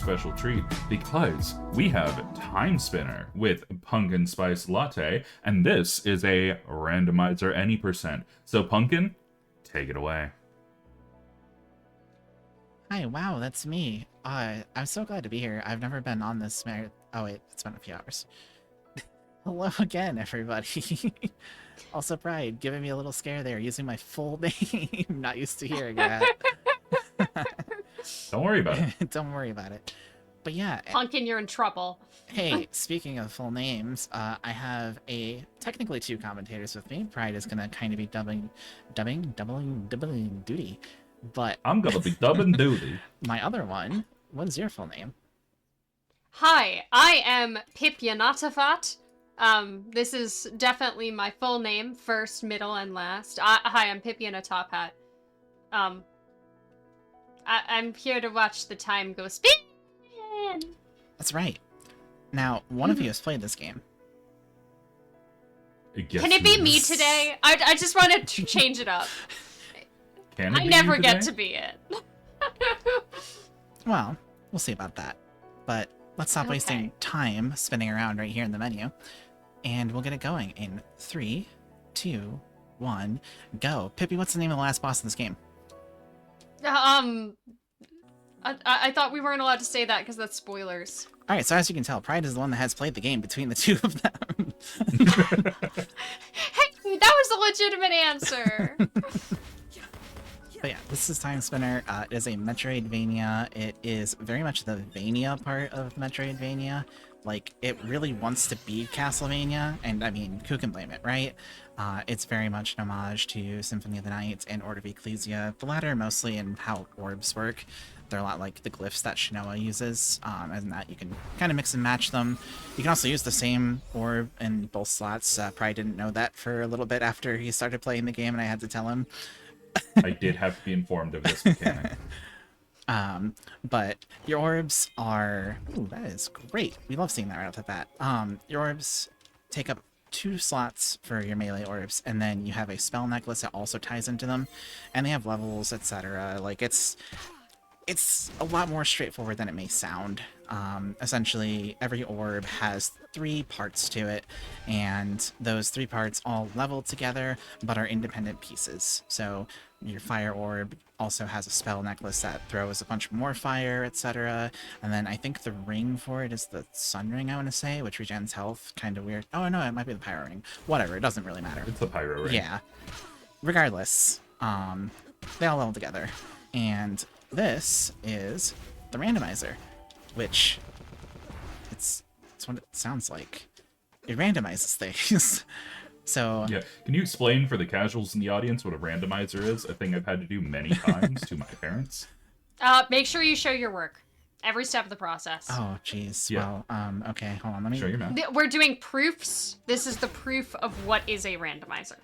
special treat because we have Timespinner with Punkin Spice Latte, and this is a randomizer any percent. So Punkin, take it away. Hi, wow, that's me. I'm so glad to be here. I've never been on this Oh wait, it's been a few hours. Hello again, everybody. Also, Pride, giving me a little scare there, using my full name. Not used to hearing that. Don't worry about it. Don't worry about it. But yeah. Punkin, you're in trouble. Hey, speaking of full names, I have technically two commentators with me. Pride is gonna kind of be doubling duty. But I'm gonna be dubbing duty. My other one, what is your full name? Hi, I am Pipyanatafat. This is definitely my full name, first, middle, and last. Hi, I'm Pippi in a top hat. I'm here to watch the time go spin. That's right. Now, one of you has played this game. Can it be me today? I just want to change it up. Can it I be never you get today? to be it. Well, we'll see about that. But let's stop wasting time spinning around right here in the menu. And we'll get it going in 3, 2, 1, go. Pippi, what's the name of the last boss in this game? I thought we weren't allowed to say that because that's spoilers. Alright, so as you can tell, Pride is the one that has played the game between the two of them. Hey, that was a legitimate answer. But yeah, this is Timespinner. It is a Metroidvania. It is very much the Vania part of Metroidvania. Like, it really wants to be Castlevania, and I mean, who can blame it, right? It's very much an homage to Symphony of the Night and Order of Ecclesia, the latter mostly in how orbs work. They're a lot like the glyphs that Shinoa uses, and that you can kind of mix and match them. You can also use the same orb in both slots. Probably didn't know that for a little bit after he started playing the game, and I had to tell him. I did have to be informed of this mechanic. But your orbs are... Ooh, that is great. We love seeing that right off the bat. Your orbs take up 2 slots for your melee orbs, and then you have a spell necklace that also ties into them, and they have levels, etc. Like, it's a lot more straightforward than it may sound. Essentially, every orb has 3 parts to it, and those 3 parts all level together, but are independent pieces. So your fire orb also has a spell necklace that throws a bunch more fire, etc. And then I think the ring for it is the sun ring, I want to say, which regens health. Kind of weird. Oh, no, it might be the pyro ring. Whatever, it doesn't really matter. It's the pyro ring. Yeah. Regardless, they all level together. And this is the randomizer, which it's what it sounds like. It randomizes things. So yeah, can you explain for the casuals in the audience what a randomizer is? A thing I've had to do many times to my parents. Make sure you show your work. Every step of the process. Oh, jeez. Yeah. Well, okay, hold on. Let me show your map. We're doing proofs. This is the proof of what is a randomizer.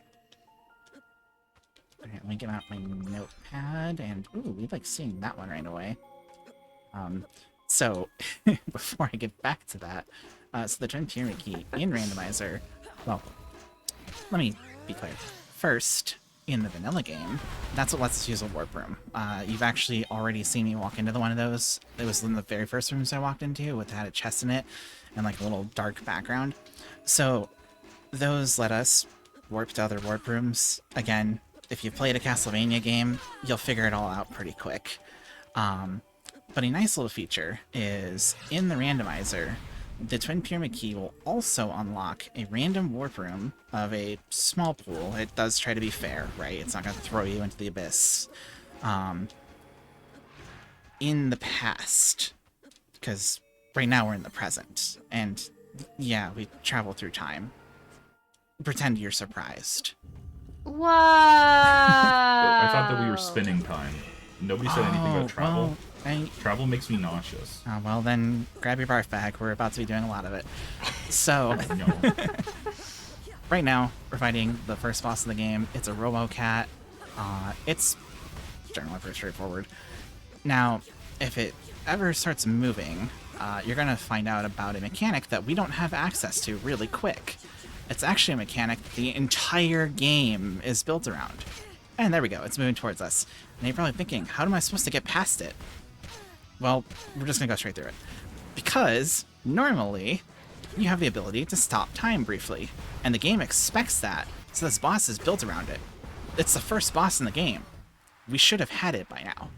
Okay, let me get out my notepad, and ooh, we like seeing that one right away. So before I get back to that, so the twin pyramid key in randomizer. Well, let me be clear. First, in the vanilla game, that's what lets us use a warp room. You've actually already seen me walk into one of those. It was in the very first rooms I walked into, with had a chest in it and like a little dark background. So those let us warp to other warp rooms. Again, if you've played a Castlevania game, you'll figure it all out pretty quick. But a nice little feature is, in the randomizer, the Twin Pyramid Key will also unlock a random warp room of a small pool. It does try to be fair, right? It's not going to throw you into the abyss. In the past, because right now we're in the present, and yeah, we travel through time. Pretend you're surprised. Wow. I thought that we were spinning time. Nobody said anything about travel. Well, travel makes me nauseous. Well, then grab your barf bag. We're about to be doing a lot of it. So, No. right now, we're fighting the first boss of the game. It's a Robo-Cat. It's generally pretty straightforward. Now, if it ever starts moving, you're going to find out about a mechanic that we don't have access to really quick. It's actually a mechanic the entire game is built around. And there we go, it's moving towards us. And you're probably thinking, how am I supposed to get past it? Well, we're just gonna go straight through it. Because normally, you have the ability to stop time briefly, and the game expects that, so this boss is built around it. It's the first boss in the game. We should have had it by now.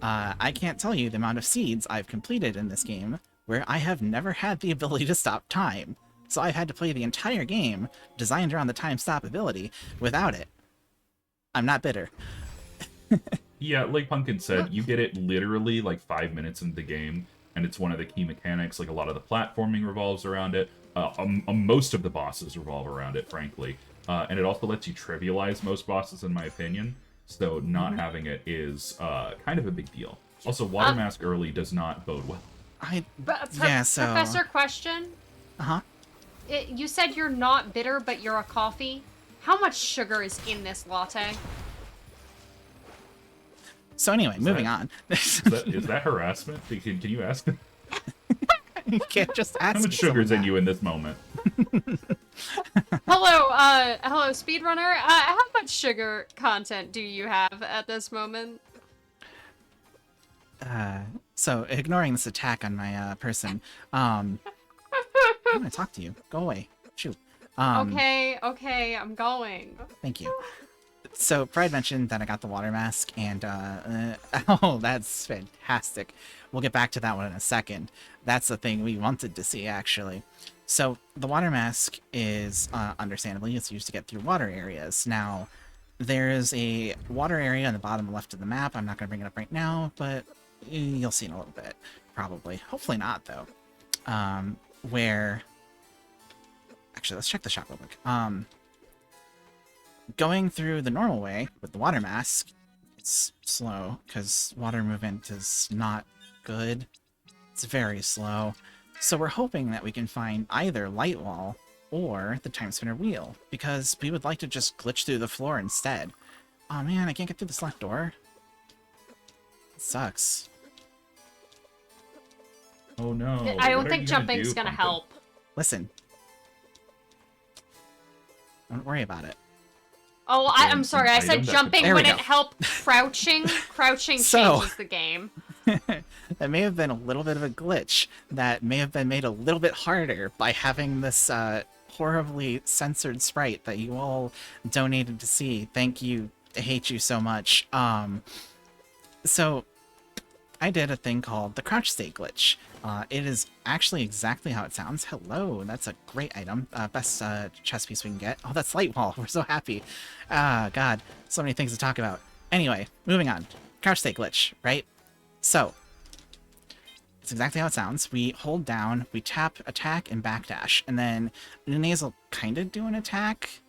I can't tell you the amount of seeds I've completed in this game where I have never had the ability to stop time. So I've had to play the entire game, designed around the time stop ability, without it. I'm not bitter. Yeah, like Punkin said, you get it literally like 5 minutes into the game, and it's one of the key mechanics. Like, a lot of the platforming revolves around it. Most of the bosses revolve around it, frankly. And it also lets you trivialize most bosses, in my opinion. So not having it is kind of a big deal. Also, Water Mask early does not bode well. Professor, question? Uh-huh. You said you're not bitter, but you're a coffee. How much sugar is in this latte? So anyway, moving on. Is that harassment? Can you ask? You can't just ask. How much sugar's in you in this moment? Hello, speedrunner. How much sugar content do you have at this moment? So ignoring this attack on my person, I'm gonna talk to you. Go away. Shoot. Okay, I'm going. Thank you. So Pride mentioned that I got the water mask, and oh, that's fantastic. We'll get back to that one in a second. That's the thing we wanted to see, actually. So the water mask is, understandably, it's used to get through water areas. Now, there's a water area on the bottom left of the map. I'm not going to bring it up right now, but you'll see in a little bit, probably. Hopefully not, though. Where... Actually, let's check the shop real quick. Going through the normal way with the water mask, it's slow, because water movement is not good. It's very slow. So we're hoping that we can find either Light Wall or the Timespinner wheel, because we would like to just glitch through the floor instead. Oh man, I can't get through this left door. It sucks. Oh no. I don't think jumping's gonna help. Listen. Don't worry about it. Oh, I'm sorry. I said jumping wouldn't help. Crouching So- changes the game. That may have been a little bit of a glitch that may have been made a little bit harder by having this horribly censored sprite that you all donated to see. Thank you. I hate you so much. So I did a thing called the crouch stay glitch. It is actually exactly how it sounds. Hello, that's a great item. Best chess piece we can get. Oh, that's Light Wall. We're so happy. Ah, God, so many things to talk about. Anyway, moving on. Crouch stay glitch, right? So, it's exactly how it sounds. We hold down, we tap attack and backdash, and then Nunes will kind of do an attack,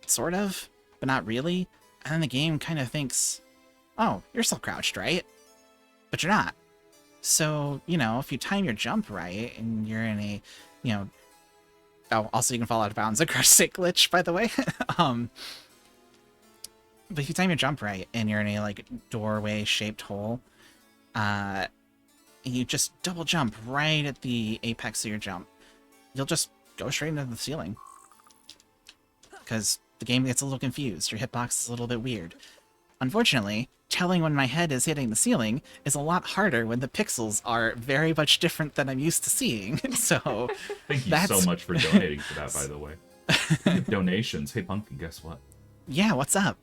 sort of, but not really. And then the game kind of thinks, oh, you're still crouched, right? But you're not. So, you know, if you time your jump right, and you're in a, you know... Oh, also you can fall out of bounds. A crouch stay glitch, by the way. But if you time your jump right, and you're in a, like, doorway-shaped hole, you just double jump right at the apex of your jump. You'll just go straight into the ceiling. Because the game gets a little confused. Your hitbox is a little bit weird. Unfortunately, telling when my head is hitting the ceiling is a lot harder when the pixels are very much different than I'm used to seeing. So Thank you so much for donating for that, by the way. Donations. Hey, Punkin, guess what? Yeah, what's up?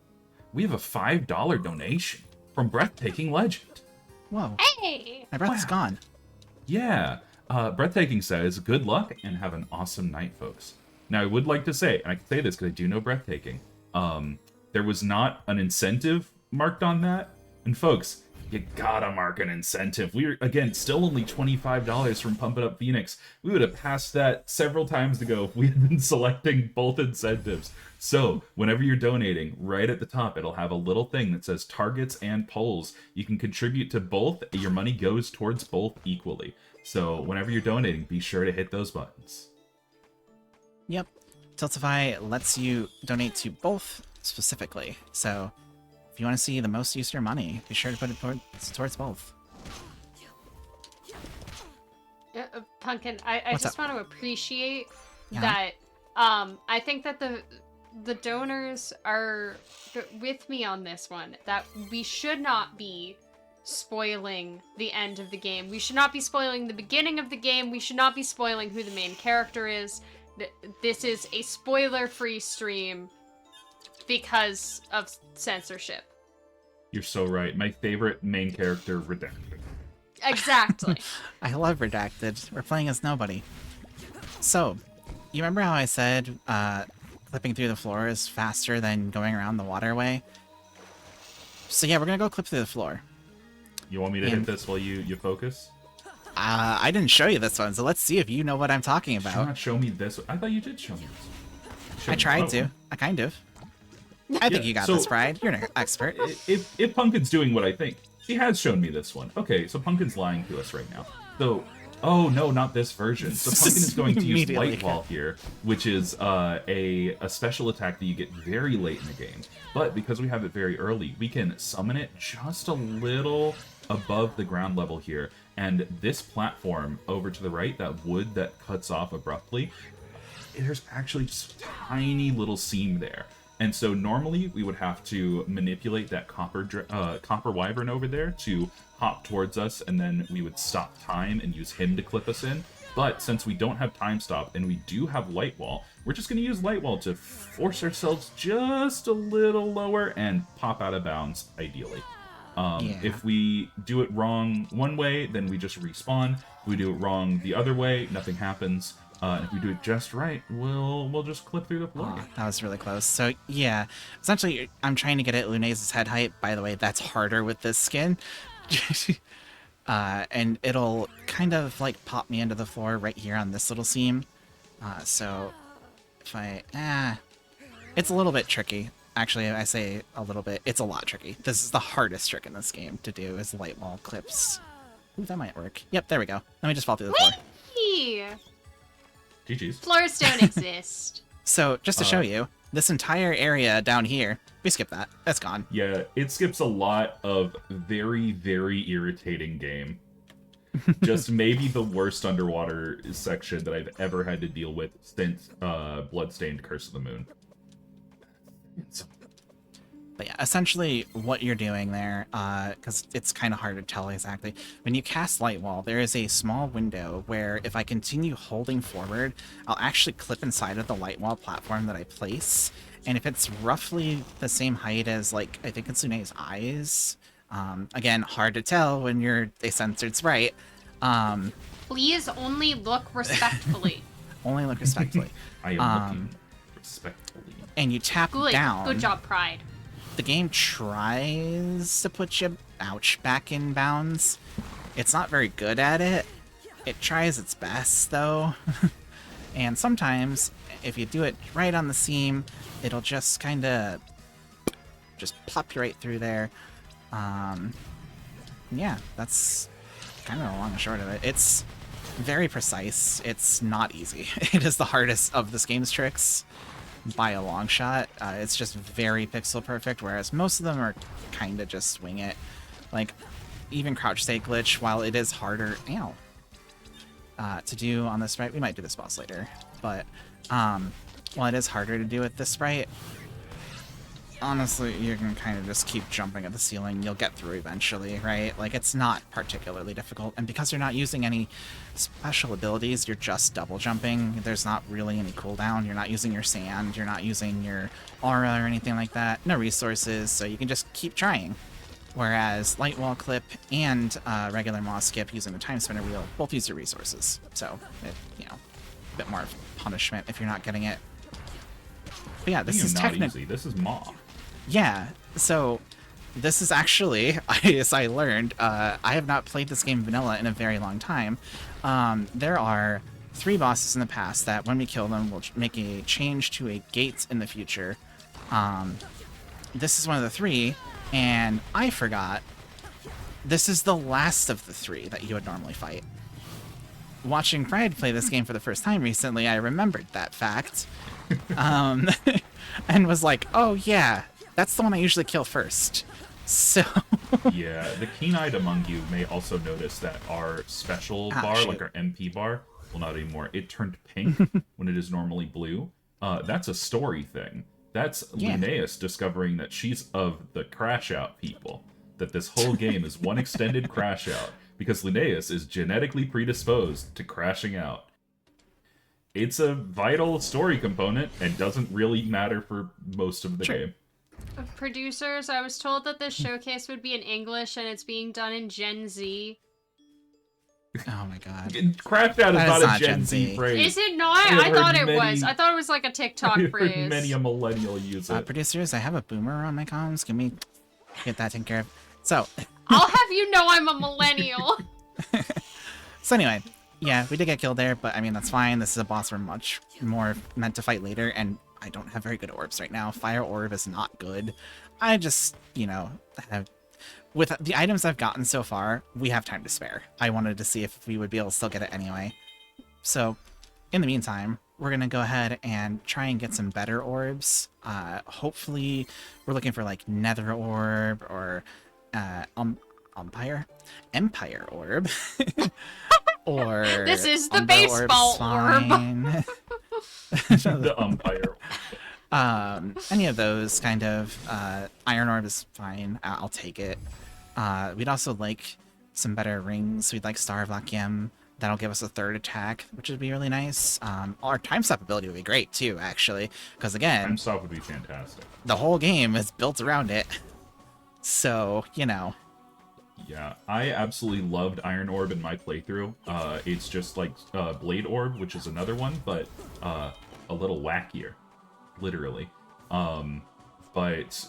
We have a $5 donation from Breathtaking Legend. Whoa. Hey! My breath's gone. Yeah. Breathtaking says, good luck and have an awesome night, folks. Now, I would like to say, and I can say this because I do know Breathtaking, there was not an incentive marked on that. And folks, you gotta mark an incentive. We're, again, still only $25 from Pump It Up Phoenix. We would have passed that several times ago if we had been selecting both incentives. So, whenever you're donating, right at the top, it'll have a little thing that says targets and polls. You can contribute to both. Your money goes towards both equally. So, whenever you're donating, be sure to hit those buttons. Yep. Tiltify lets you donate to both specifically. So, if you want to see the most use of your money, be sure to put it towards both. Punkin, I just want to appreciate that. I think that the donors are with me on this one. That we should not be spoiling the end of the game. We should not be spoiling the beginning of the game. We should not be spoiling who the main character is. This is a spoiler-free stream because of censorship. You're so right. My favorite main character, Redacted. Exactly. I love Redacted. We're playing as nobody. So, you remember how I said clipping through the floor is faster than going around the waterway? So yeah, we're gonna go clip through the floor. You want me to hit this while you focus? I didn't show you this one, so let's see if you know what I'm talking Did you about. not show me this? I thought you did show me this. I tried to. I kind of. I think you got this, Bride. You're an expert. If Punkin's doing what I think, she has shown me this one. Okay, so Punkin's lying to us right now. So, oh no, not this version. So Punkin is going to use Light Wall here, which is a special attack that you get very late in the game. But because we have it very early, we can summon it just a little above the ground level here. And this platform over to the right, that wood that cuts off abruptly, there's actually just a tiny little seam there. And so normally we would have to manipulate that copper wyvern over there to hop towards us, and then we would stop time and use him to clip us in. But since we don't have time stop and we do have light wall, we're just going to use light wall to force ourselves just a little lower and pop out of bounds, ideally. If we do it wrong one way, then we just respawn. If we do it wrong the other way, nothing happens. If we do it just right, we'll just clip through the floor. Oh, that was really close. So yeah, essentially, I'm trying to get at Lunase's head height. By the way, that's harder with this skin. And it'll kind of like pop me into the floor right here on this little seam. So if it's a little bit tricky. Actually, I say a little bit. It's a lot tricky. This is the hardest trick in this game to do, is light wall clips. Ooh, that might work. Yep, there we go. Let me just fall through the floor. Whee! GG's. Floors don't exist. So, just to show you, this entire area down here, we skip that. That's gone. Yeah, it skips a lot of very, very irritating game. Just maybe the worst underwater section that I've ever had to deal with since Bloodstained Curse of the Moon. But yeah, essentially what you're doing there, because it's kind of hard to tell exactly, when you cast Light Wall, there is a small window where if I continue holding forward, I'll actually clip inside of the Light Wall platform that I place, and if it's roughly the same height as, like, I think it's Lunae's eyes, again, hard to tell when they censored sprite. Please only look respectfully. Only look respectfully. I am looking respectfully. And you tap Good. down. Good job, Pride. The game tries to put you, back in bounds. It's not very good at it. It tries its best, though. And sometimes, if you do it right on the seam, it'll just kind of just pop you right through there. Yeah, that's kind of the long and short of it. It's very precise. It's not easy. It is the hardest of this game's tricks by a long shot. It's just very pixel perfect, whereas most of them are kind of just swing it. Like, even crouch stay glitch, while it is harder to do on this sprite, we might do this boss later, but while it is harder to do with this sprite, honestly, you can kind of just keep jumping at the ceiling. You'll get through eventually, right? Like, it's not particularly difficult, and because you're not using any special abilities, you're just double jumping. There's not really any cooldown. You're not using your sand. You're not using your aura or anything like that. No resources, so you can just keep trying. Whereas Light Wall Clip and regular Moss Skip using the Timespinner wheel both use your resources. So, a bit more punishment if you're not getting it. But yeah, this is technically... This is Maw. Yeah, so this is actually, as I learned, I have not played this game vanilla in a very long time. There are 3 bosses in the past that when we kill them will make a change to a gate in the future. This is one of the 3, and I forgot this is the last of the 3 that you would normally fight. Watching Pride play this game for the first time recently, I remembered that fact. And was like, oh yeah, that's the one I usually kill first. So... Yeah, the keen-eyed among you may also notice that our special bar, like our MP bar, well, not anymore. It turned pink when it is normally blue. That's a story thing. That's Linnaeus discovering that she's of the Crash Out people. that this whole game is one extended crash out, because Linnaeus is genetically predisposed to crashing out. It's a vital story component and doesn't really matter for most of the game. Producers, I was told that this showcase would be in English and it's being done in Gen Z. Oh my god. Crash out is That not a Gen Z phrase. Is it not? I I thought heard it many- was. I thought it was like a TikTok I've phrase. heard many a millennial use it. Producers, I have a boomer on my comms. Can we get that taken care of? So, I'll have you know I'm a millennial. so anyway, yeah, we did get killed there, but I mean, that's fine. This is a boss we're much more meant to fight later, and I don't have very good orbs right now. Fire orb is not good. I just, you know, with the items I've gotten so far, we have time to spare. I wanted to see if we would be able to still get it anyway. So, in the meantime, we're going to go ahead and try and get some better orbs. Hopefully, we're looking for, like, Nether Orb or Empire Orb. Or This is the Umbra baseball Orb's fine. The umpire. Any of those kind of Iron Orb is fine. I'll take it. We'd also like some better rings. We'd like Star of Lakiem. That'll give us a third attack, which would be really nice. Our time stop ability would be great too, actually, because again, Time stop would be fantastic. the whole game is built around it. So, you know. Yeah, I absolutely loved Iron Orb in my playthrough. It's just like Blade Orb, which is another one, but a little wackier, literally. But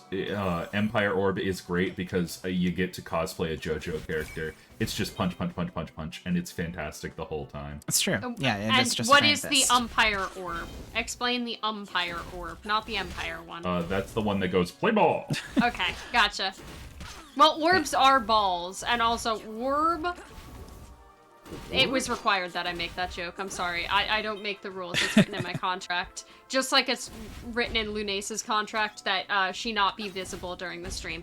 Empire Orb is great because you get to cosplay a JoJo character. It's just punch, punch, punch, punch, punch, and it's fantastic the whole time. It's true. Yeah, And it's just what a is the fist. umpire orb? Explain the umpire orb, not the Empire one. That's the one that goes, play ball! Okay, gotcha. Well, orbs are balls, and also orb. It was required that I make that joke. I'm sorry. I don't make the rules. It's written in my contract. Just like it's written in Lunace's contract that she not be visible during the stream.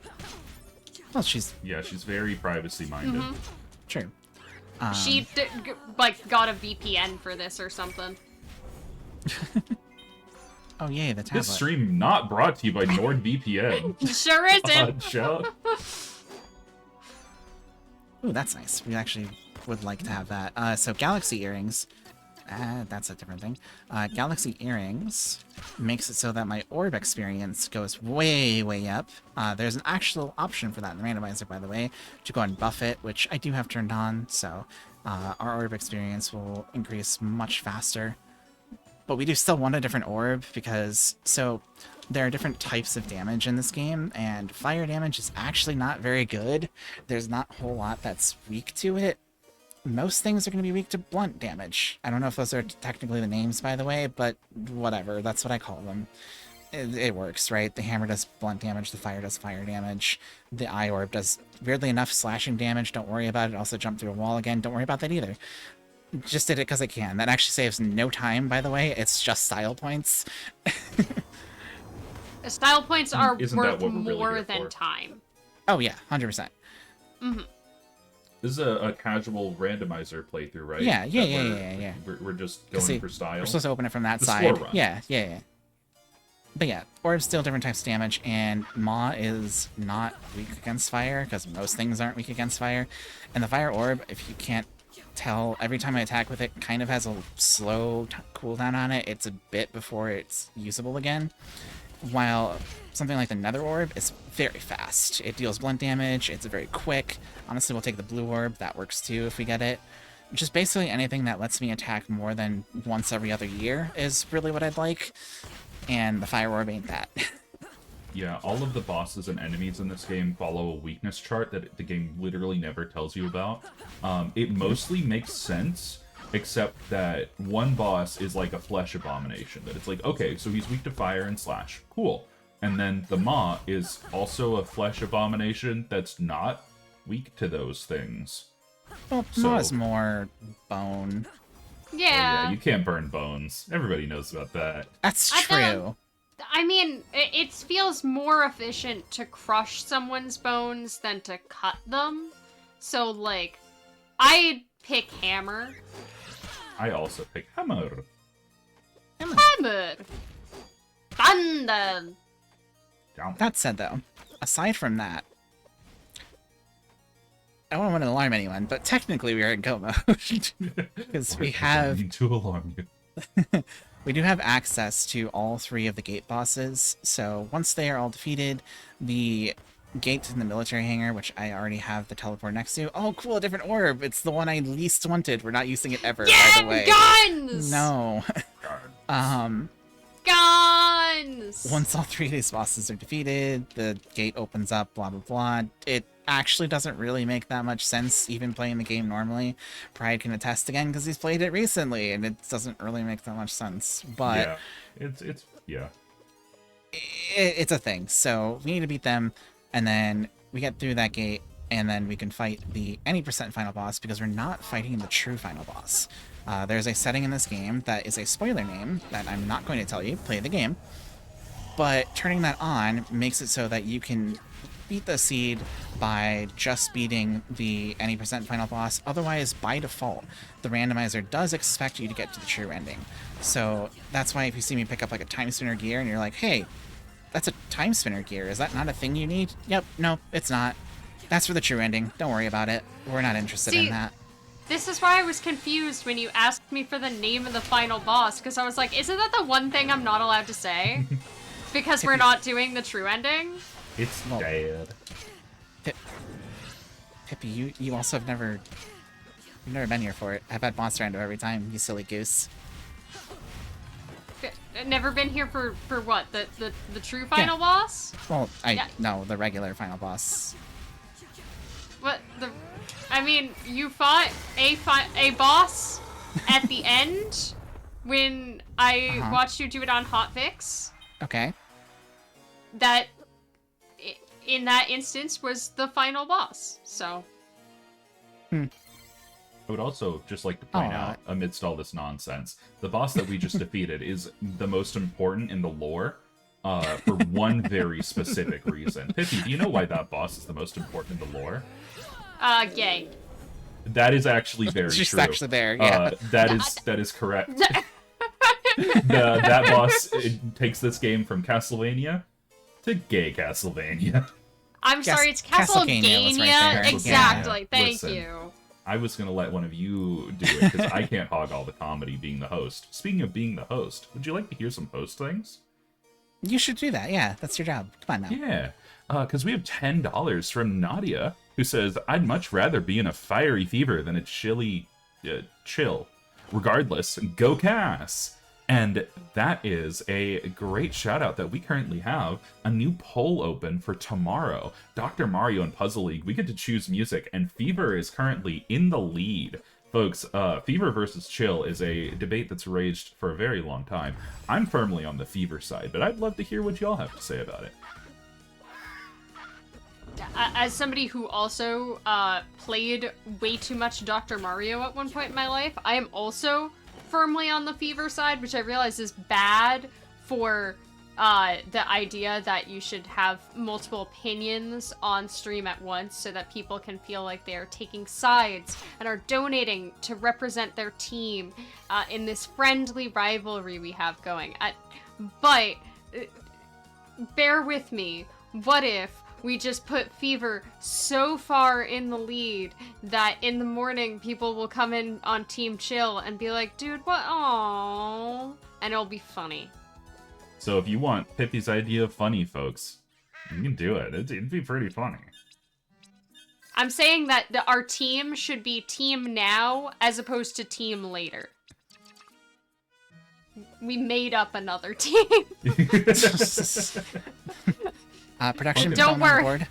Well, she's Yeah, she's very privacy-minded. true. She, like, got a VPN for this or something. Oh, yay, the tablet. This stream not brought to you by NordVPN. Sure isn't. Show. Ooh, that's nice. We actually would like to have that. So Galaxy Earrings. That's a different thing. Galaxy Earrings makes it so that my orb experience goes way, way up. There's an actual option for that in the randomizer, by the way, to go and buff it, which I do have turned on, so our orb experience will increase much faster. But we do still want a different orb, because, so, there are different types of damage in this game, and fire damage is actually not very good. There's not a whole lot that's weak to it. Most things are going to be weak to blunt damage. I don't know if those are technically the names, by the way, but whatever, that's what I call them. It works, right? The hammer does blunt damage, the fire does fire damage, the eye orb does, weirdly enough, slashing damage. Don't worry about it. Also jump through a wall again. Don't worry about that either. Just did it because I can. That actually saves no time, by the way. It's just style points. Style points are Isn't that worth what we're really more here than for? time. Oh yeah, 100%. This is a casual randomizer playthrough, right? Yeah, yeah, That yeah, we're- yeah, yeah. We're just going See, for style. We're supposed to open it from that The side. score run. Yeah. But yeah, orbs deal different types of damage, and Ma is not weak against fire, because most things aren't weak against fire. And the fire orb, if you can't tell, every time I attack with it, kind of has a slow cooldown on it. It's a bit before it's usable again. While something like the Nether Orb is very fast. It deals blunt damage, it's very quick. Honestly, we'll take the blue orb, that works too if we get it. Just basically anything that lets me attack more than once every other year is really what I'd like. And the fire orb ain't that. Yeah, all of the bosses and enemies in this game follow a weakness chart that the game literally never tells you about. It mostly makes sense, except that one boss is like a flesh abomination. That it's like, okay, so he's weak to fire and slash. Cool. And then the Maw is also a flesh abomination that's not weak to those things. Well, So- Ma is more bone. Oh, Yeah. you can't burn bones. Everybody knows about that. That's I true. I mean, it feels more efficient to crush someone's bones than to cut them. So, like, I'd pick hammer. I also pick hammer. Hammer! Thunder! Down. That said, though, aside from that, I don't want to alarm anyone, but technically we are in go mode because we have need to alarm you. we do have access to all 3 of the gate bosses. So once they are all defeated, the gate in the military hangar, which I already have the teleport next to. Oh, cool, a different orb. It's the one I least wanted. We're not using it ever, by the way. Guns! No. Guns! Once all 3 of these bosses are defeated, the gate opens up, blah, blah, blah. It actually doesn't really make that much sense, even playing the game normally. Pride can attest again, because he's played it recently, and it doesn't really make that much sense. But yeah, it's a thing. So we need to beat them, and then we get through that gate, and then we can fight the any % final boss, because we're not fighting the true final boss. There's a setting in this game that is a spoiler name that I'm not going to tell you. Play the game. But turning that on makes it so that you can beat the seed by just beating the any % final boss. Otherwise, by default, the randomizer does expect you to get to the true ending. So that's why if you see me pick up like a Timespinner gear and you're like, hey, that's a Timespinner gear. Is that not a thing you need? Yep, no, it's not. That's for the true ending. Don't worry about it. We're not interested in that. This is why I was confused when you asked me for the name of the final boss, because I was like, isn't that the one thing I'm not allowed to say? Because we're not doing the true ending? it's dead. Pippi, you also have never been here for it. I've had Monster Rando every time, you silly goose. Never been here for what? The true final boss? Well, no, the regular final boss. What I mean, you fought a boss at the end when I watched you do it on Hotfix. Okay. That in that instance was the final boss. So I would also just like to point out, amidst all this nonsense, the boss that we just defeated is the most important in the lore for one very specific reason. Pippi, do you know why that boss is the most important in the lore? Gay. That is actually very She's true. actually there, yeah. That is correct. That boss takes this game from Castlevania to gay Castlevania. I'm sorry, it's Castlevania was right there. Exactly. Yeah. Thank Listen, you. I was going to let one of you do it, because I can't hog all the comedy being the host. Speaking of being the host, would you like to hear some host things? You should do that, yeah. That's your job. Come on now. Yeah, because we have $10 from Nadia, who says, I'd much rather be in a fiery fever than a chilly chill. Regardless, go Cass! And that is a great shout out that we currently have a new poll open for tomorrow. Dr. Mario and Puzzle League, we get to choose music, and Fever is currently in the lead. Folks, Fever versus Chill is a debate that's raged for a very long time. I'm firmly on the Fever side, but I'd love to hear what y'all have to say about it. As somebody who also played way too much Dr. Mario at one point in my life, I am also firmly on the Fever side, which I realize is bad for the idea that you should have multiple opinions on stream at once so that people can feel like they are taking sides and are donating to represent their team in this friendly rivalry we have going. But bear with me. What if we just put Fever so far in the lead that in the morning people will come in on Team Chill and be like, dude, what? Aww. And it'll be funny. So if you want Pippi's idea of funny, folks, you can do it. It'd be pretty funny. I'm saying that our team should be Team Now as opposed to Team Later. We made up another team. Production, don't worry. Board.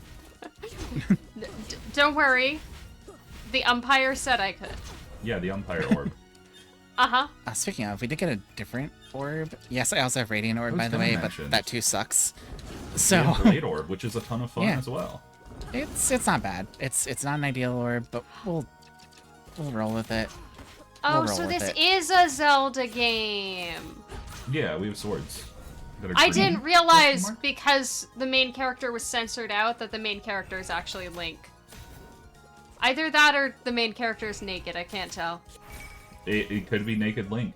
Don't worry. The umpire said I could. Yeah, the umpire orb. Uh-huh. Speaking of, we did get a different orb. Yes, I also have Radiant Orb, by the way, but that too sucks. So We have Blade Orb, which is a ton of fun as well. It's not bad. It's not an ideal orb, but we'll roll with it. Oh, so this is a Zelda game. Yeah, we have swords. I didn't realize, because the main character was censored out, that the main character is actually Link. Either that or the main character is naked, I can't tell. It could be Naked Link.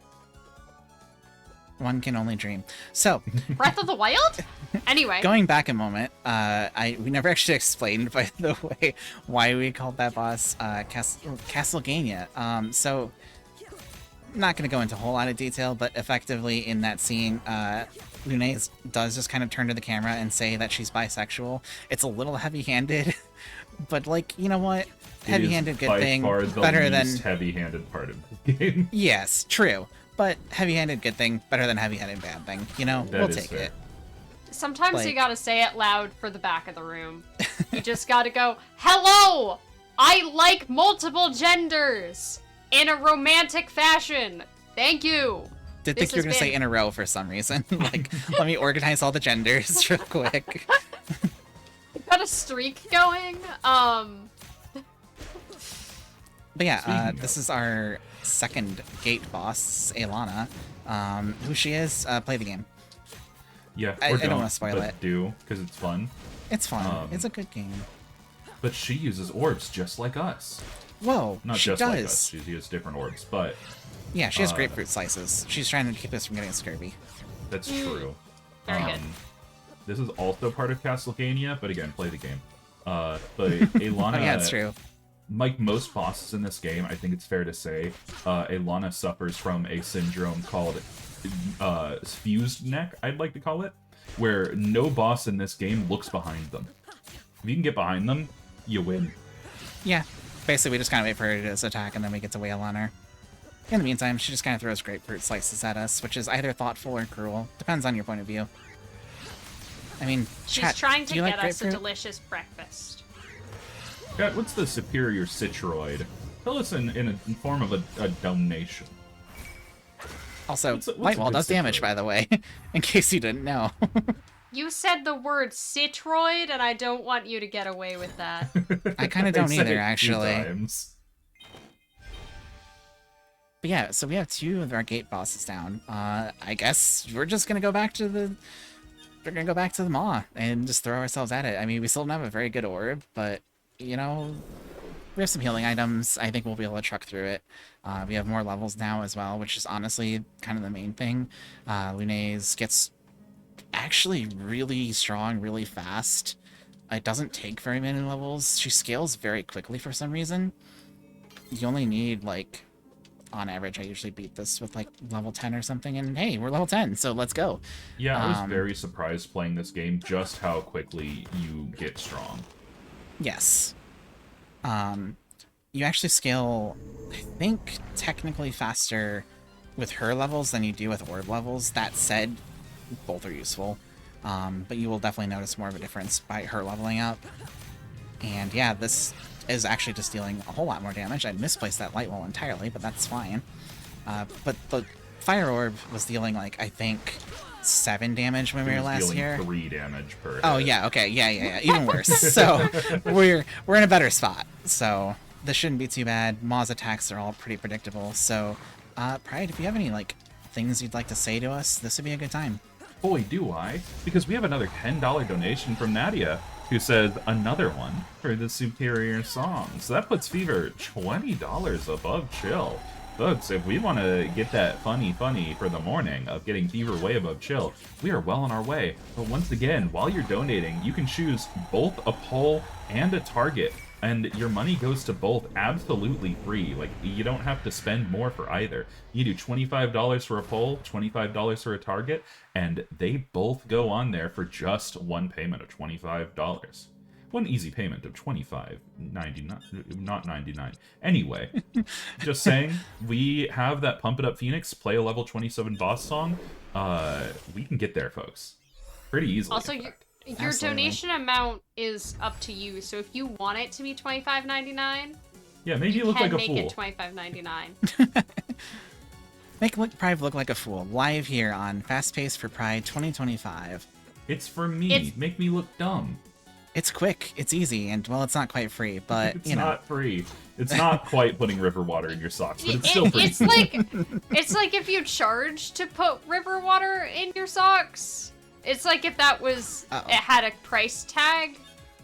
One can only dream. So, Breath of the Wild? Anyway. going back a moment, we never actually explained, by the way, why we called that boss Castlegania. So, not going to go into a whole lot of detail, but effectively in that scene, Lune does just kind of turn to the camera and say that she's bisexual. It's a little heavy-handed, but like, you know what? Heavy-handed good thing, By far the better than least heavy-handed part of the game. Yes, true. But heavy-handed good thing, better than heavy-handed bad thing. You know, we'll take it. Sometimes you Like- gotta say it loud for the back of the room. You just gotta go, hello! I like multiple genders! In a romantic fashion! Thank you! Did This think you were has gonna say been- in a row for some reason. Like, let me organize all the genders real quick. Got a streak going. But yeah, Speaking this of- is our second gate boss, Aelana. Who she is, play the game. Yeah, I or don't wanna spoil but it. do, because it's fun. It's fun. Um, It's a good game. But she uses orbs just like us. Whoa, Not she just does. like us, she uses different orbs, but Yeah, she has uh, grapefruit slices. She's trying to keep us from getting scurvy. that's true. Very good. This is also part of Castlevania, but again, play the game. But Aelana, Oh yeah, it's true. like most bosses in this game, I think it's fair to say, Aelana suffers from a syndrome called fused neck, I'd like to call it, where no boss in this game looks behind them. If you can get behind them, you win. Yeah, basically we just kind of wait for her to do this attack and then we get to wail on her. In the meantime, she just kind of throws grapefruit slices at us, which is either thoughtful or cruel. Depends on your point of view. I mean, She's chat, trying do to you like get us a grapefruit? delicious breakfast. Kat, what's the superior citroid? Tell us in form of a donation. Also, what's a light wall good does damage, citroid? by the way, in case you didn't know. You said the word citroid, and I don't want you to get away with that. I kinda They don't said either, it 2 actually. times. But yeah, so we have 2 of our gate bosses down. I guess we're just gonna go back to the... We're gonna go back to the Maw and just throw ourselves at it. I mean, we still don't have a very good orb, but, you know, we have some healing items. I think we'll be able to truck through it. We have more levels now as well, which is honestly kind of the main thing. Lune's gets actually really strong, really fast. It doesn't take very many levels. She scales very quickly for some reason. You only need, like... On average, I usually beat this with like level 10 or something, and hey, we're level 10, so let's go. Yeah, I was very surprised playing this game just how quickly you get strong. Yes. You actually scale, I think, technically faster with her levels than you do with orb levels. That said, both are useful. But you will definitely notice more of a difference by her leveling up. And yeah, this is actually just dealing a whole lot more damage. I misplaced that light wall entirely, but that's fine. But the fire orb was dealing, like, I think 7 damage when we It were was last dealing here. 3 damage per Oh hit. yeah, okay, yeah, even worse. So we're in a better spot. So this shouldn't be too bad. Maw's attacks are all pretty predictable. So Pride, if you have any like things you'd like to say to us, this would be a good time. Boy, do I. Because we have another $10 donation from Nadia, who says, another one for the superior song. So that puts Fever $20 above Chill. Folks, if we want to get that funny for the morning of getting Fever way above Chill, we are well on our way. But once again, while you're donating, you can choose both a poll and a target, and your money goes to both absolutely free. Like, you don't have to spend more for either. You do $25 for a poll, $25 for a target, and they both go on there for just one payment of $25. One easy payment of $25.99, not 99. Anyway, just saying, we have that Pump It Up Phoenix play a level 27 boss song. We can get there, folks. Pretty easily. Also, in your fact. Absolutely. donation amount is up to you. So if you want it to be $25.99, Yeah, maybe you you look can like a make fool. it $25.99. Make Pride look like a fool live here on Fast Pace for Pride 2025. It's for me. It's- Make me look dumb. It's quick, it's easy, and well, it's not quite free, but It's you know. not free. It's not quite putting river water in your socks, but it's still It- free. it's like if you charge to put river water in your socks. It's like if that was Uh-oh. it had a price tag.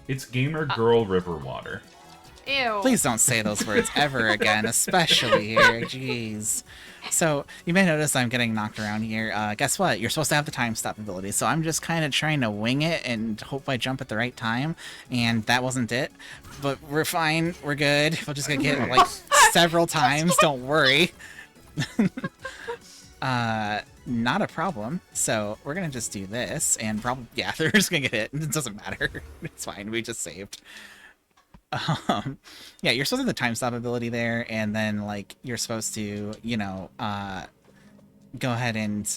It's gamer girl river water. Ew. Please don't say those words ever again, especially here. Jeez. So, you may notice I'm getting knocked around here. Guess what? You're supposed to have the time stop ability, so I'm just kind of trying to wing it and hope I jump at the right time, and that wasn't it. But we're fine. We're good. We're just gonna get it, like, several times. Don't worry. Not a problem. So, we're gonna just do this, and probably, yeah, they're just gonna get hit. It doesn't matter. It's fine. We just saved. Yeah, you're supposed to have the time stop ability there, and then, like, you're supposed to, you know, go ahead and,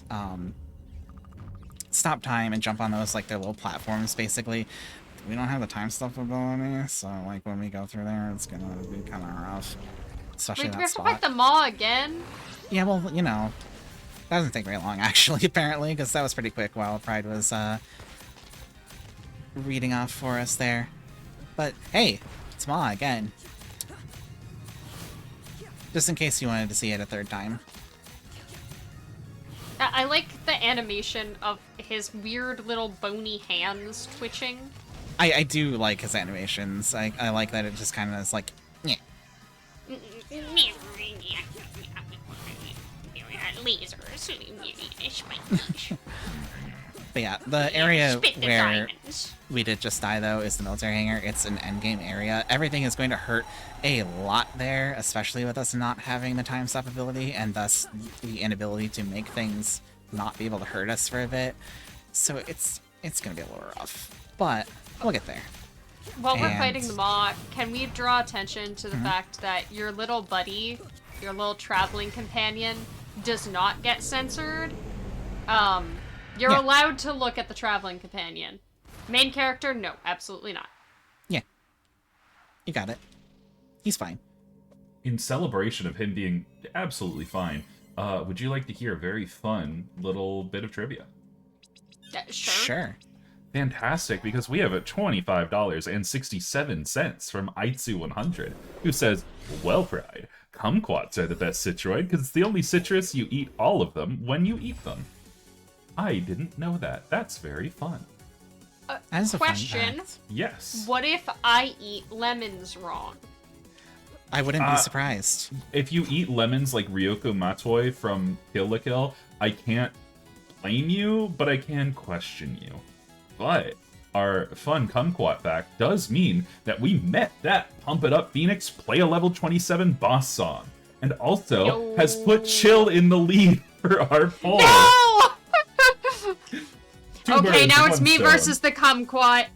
stop time and jump on those, like, their little platforms, basically. We don't have the time stop ability, so, like, when we go through there, it's gonna be kind of rough. Especially Wait, do that we have to spot. fight the maw again? Yeah, well, you know, that doesn't take very long, actually, apparently, because that was pretty quick while Pride was, reading off for us there. But, hey, it's Maw again. Just in case you wanted to see it a third time. I like the animation of his weird little bony hands twitching. I do like his animations. I like that it just kind of is like, yeah. But yeah, the area where we did just die, though, is the military hangar. It's an endgame area. Everything is going to hurt a lot there, especially with us not having the time stop ability, and thus the inability to make things not be able to hurt us for a bit. So it's going to be a little rough, but we'll get there. While we're fighting the maw, can we draw attention to the fact that your little buddy, your little traveling companion, does not get censored? You're allowed to look at the traveling companion. Main character, no, absolutely not. Yeah. You got it. He's fine. In celebration of him being absolutely fine, would you like to hear a very fun little bit of trivia? Sure. Sure. Fantastic, because we have a $25.67 from Aitsu100, who says, well, Pride, kumquats are the best Citroid because it's the only citrus you eat all of them when you eat them. I didn't know that. That's very fun. That is a fun Question. fact. Yes. What if I eat lemons wrong? I wouldn't be surprised. If you eat lemons like Ryoko Matoi from Kill la Kill, I can't blame you, but I can question you. But our fun kumquat fact does mean that we met that Pump It Up Phoenix Play a Level 27 boss song, and also has put Chill in the lead for our poll. No! Two Okay, birds, now it's one me stone. versus the kumquat.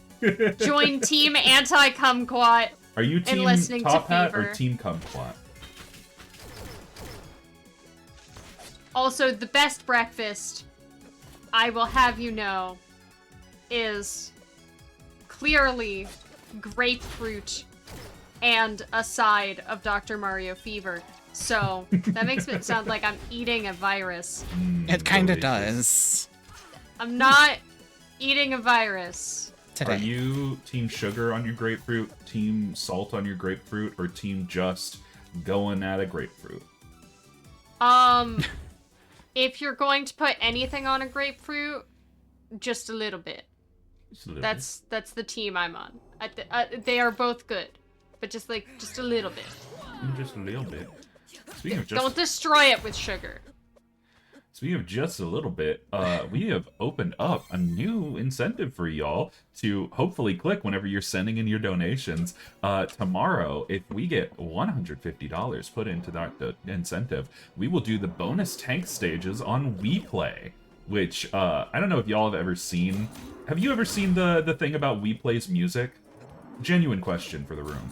Join Team Anti-Kumquat. Are you Team listening to Top Hat or Fever. Team Kumquat? Also, the best breakfast, I will have you know, is clearly grapefruit and a side of Dr. Mario Fever. So, that makes it sound like I'm eating a virus. It kind of delicious. does. I'm not eating a virus. Today. Are you Team Sugar on your grapefruit, Team Salt on your grapefruit, or Team Just going at a grapefruit? If you're going to put anything on a grapefruit, just a little bit. Just a little That's the team I'm on. They are both good, but just a little bit. bit. Just a little bit. Speaking of Don't destroy it with sugar. Speaking of just a little bit, we have opened up a new incentive for y'all to hopefully click whenever you're sending in your donations. Tomorrow, if we get $150 put into that incentive, we will do the bonus tank stages on WePlay, which I don't know if y'all have ever seen. Have you ever seen the thing about WePlay's music? Genuine question for the room.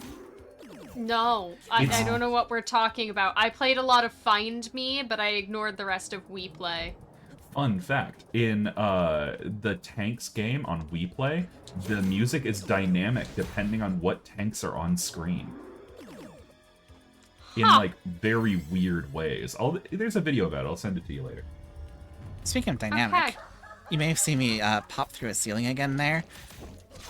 No, I don't know what we're talking about. I played a lot of Find Me, but I ignored the rest of WePlay. Fun fact, in the tanks game on WePlay, the music is dynamic depending on what tanks are on screen. In, like, very weird ways. There's a video about it. I'll send it to you later. Speaking of dynamic, Okay. you may have seen me pop through a ceiling again there.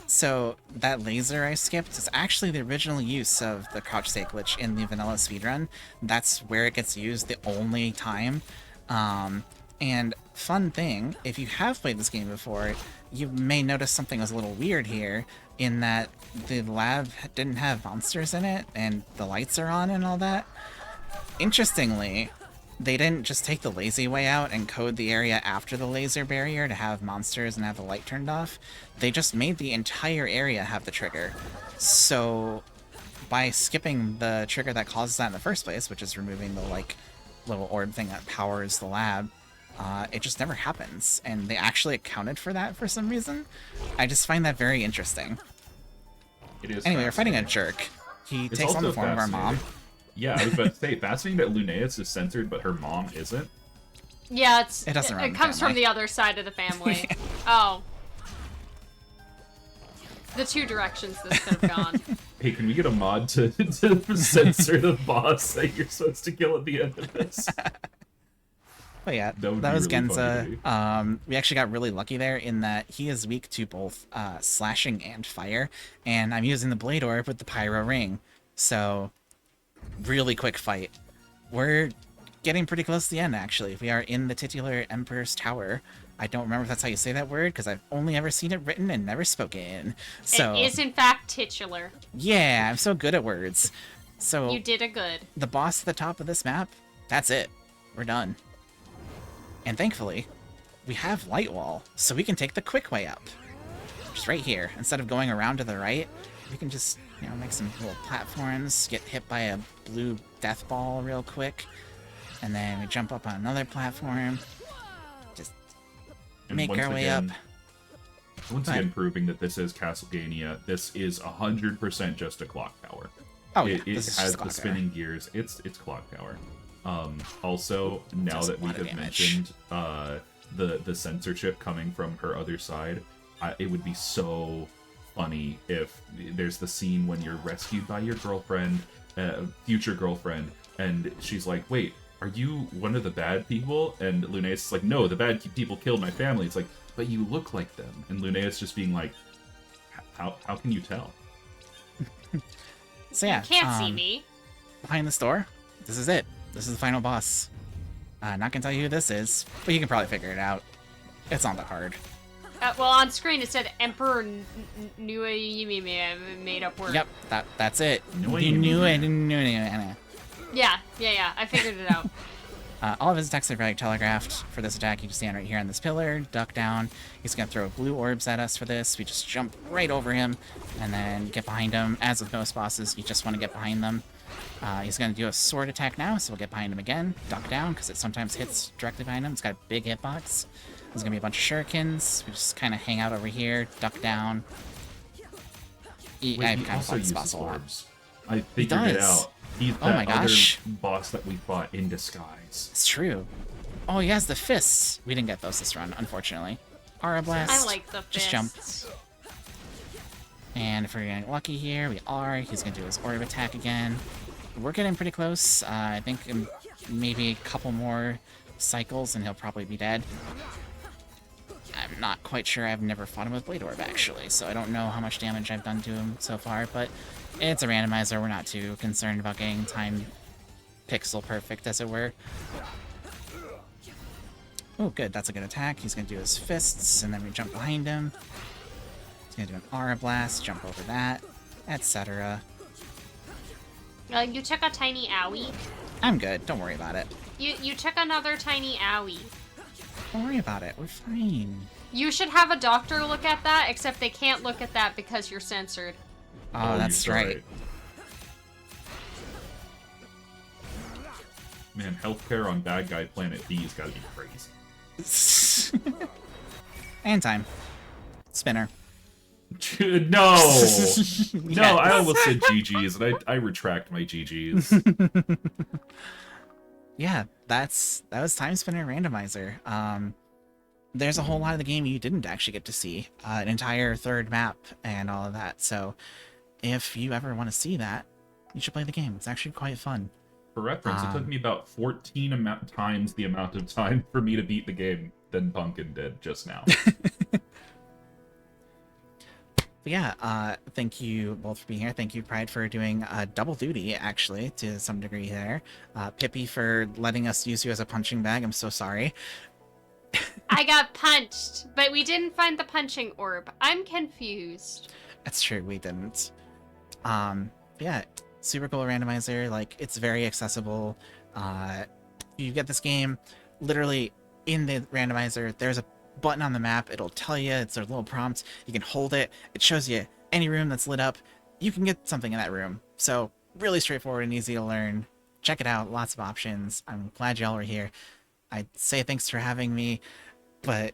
So that laser I skipped is actually the original use of the crouch stay glitch in the vanilla speedrun. That's where it gets used the only time. And fun thing, if you have played this game before, you may notice something was a little weird here, in that the lab didn't have monsters in it, and the lights are on and all that. Interestingly, they didn't just take the lazy way out and code the area after the laser barrier to have monsters and have the light turned off. They just made the entire area have the trigger. So by skipping the trigger that causes that in the first place, which is removing the like little orb thing that powers the lab, it just never happens. And they actually accounted for that for some reason. I just find that very interesting. It is. Anyway, we're fighting a jerk. He takes on the form of our mom. Yeah, I was about to say, fascinating that Lunaeus is censored, but her mom isn't. Yeah, it comes from the other side of the family. Oh. The two directions this could have gone. Hey, can we get a mod to censor the boss that you're supposed to kill at the end of this? But yeah, that was really Genza. We actually got really lucky there in that he is weak to both slashing and fire, and I'm using the Blade Orb with the Pyro Ring. So, really quick fight. We're getting pretty close to the end, actually. We are in the titular Emperor's Tower. I don't remember if that's how you say that word, because I've only ever seen it written and never spoken. So, it is, in fact, titular. Yeah, I'm so good at words. So you did a good. The boss at the top of this map, that's it. We're done. And thankfully, we have Light Wall, so we can take the quick way up. Just right here. Instead of going around to the right, we can just, make some little platforms, get hit by a blue death ball real quick, and then we jump up on another platform, just make our way up. Once again, proving that this is Castlevania, this is 100% just a clock tower. Oh, yeah, it has the spinning gears. It's clock tower. Also, now that we have mentioned the censorship coming from her other side, it would be so funny if there's the scene when you're rescued by your girlfriend, future girlfriend, and she's like, wait, are you one of the bad people? And Lunaeus is like, no, the bad people killed my family. It's like, but you look like them. And Lunaeus just being like, how can you tell? So yeah, you can't see me. Behind this door, this is it. This is the final boss. Not gonna tell you who this is, but you can probably figure it out. It's not that hard. Well, on screen it said Emperor made up word. Yep, that's it. Yeah, I figured it out. All of his attacks are very telegraphed. For this attack, you just stand right here on this pillar, duck down. He's going to throw blue orbs at us for this. We just jump right over him and then get behind him. As with most bosses, you just want to get behind them. He's going to do a sword attack now, so we'll get behind him again. Duck down, because it sometimes hits directly behind him. It's got a big hitbox. There's going to be a bunch of shurikens. We just kind of hang out over here, duck down. I kind of fought this boss a lot. I figured it out. He's that other boss that we fought in disguise. It's true. Oh, he has the fists. We didn't get those this run, unfortunately. Aura Blast. I like the fists. Just jump. And if we're getting lucky here, we are. He's going to do his orb attack again. We're getting pretty close. I think maybe a couple more cycles and he'll probably be dead. I'm not quite sure. I've never fought him with Blade Orb, actually, so I don't know how much damage I've done to him so far, but it's a randomizer. We're not too concerned about getting time pixel perfect, as it were. Oh, good. That's a good attack. He's going to do his fists, and then we jump behind him. He's going to do an Aura Blast, jump over that, etc. You took a tiny owie. I'm good. Don't worry about it. You took another tiny owie. Don't worry about it. We're fine. You should have a doctor look at that, except they can't look at that because you're censored. Oh, that's right. Man, healthcare on Bad Guy Planet B has got to be crazy. And time. Spinner. No! No, I almost said GG's, and I retract my GG's. Yeah, that was Timespinner Randomizer. There's a whole lot of the game you didn't actually get to see. An entire third map and all of that. So if you ever want to see that, you should play the game. It's actually quite fun. For reference, it took me about 14 times the amount of time for me to beat the game than Punkin did just now. But yeah, thank you both for being here. Thank you, Pride, for doing double duty, actually, to some degree there. Pippi for letting us use you as a punching bag. I'm so sorry. I got punched, but we didn't find the punching orb. I'm confused. That's true, we didn't. Yeah, super cool randomizer. Like, it's very accessible. You get this game, literally in the randomizer, there's a button on the map. It'll tell you, it's a little prompt. You can hold it. It shows you any room that's lit up. You can get something in that room. So, really straightforward and easy to learn. Check it out. Lots of options. I'm glad y'all were here. I'd say thanks for having me, but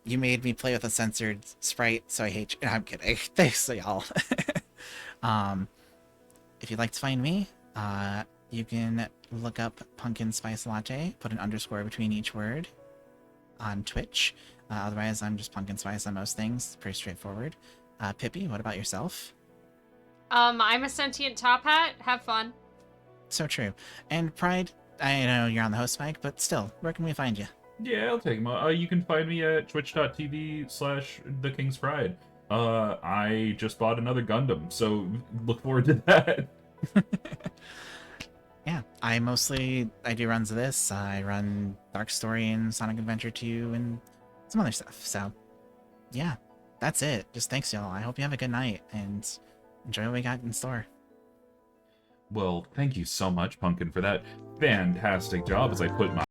you made me play with a censored sprite, so I hate you. I'm kidding. Thanks, y'all. If you'd like to find me, you can look up Punkin Spice Latte, put an underscore between each word on Twitch. Otherwise, I'm just Punkin Spice on most things. Pretty straightforward. Pippi, what about yourself? I'm a sentient top hat. Have fun. So true. And Pride, I know you're on the host mic, but still, where can we find you? Yeah, I'll take them. You can find me at twitch.tv/The King's Pride. I just bought another Gundam, so look forward to that. Yeah, I do runs of this. I run Dark Story and Sonic Adventure 2 and some other stuff. So, yeah, that's it. Just thanks, y'all. I hope you have a good night and enjoy what we got in store. Well, thank you so much, Pumpkin, for that fantastic job as I put my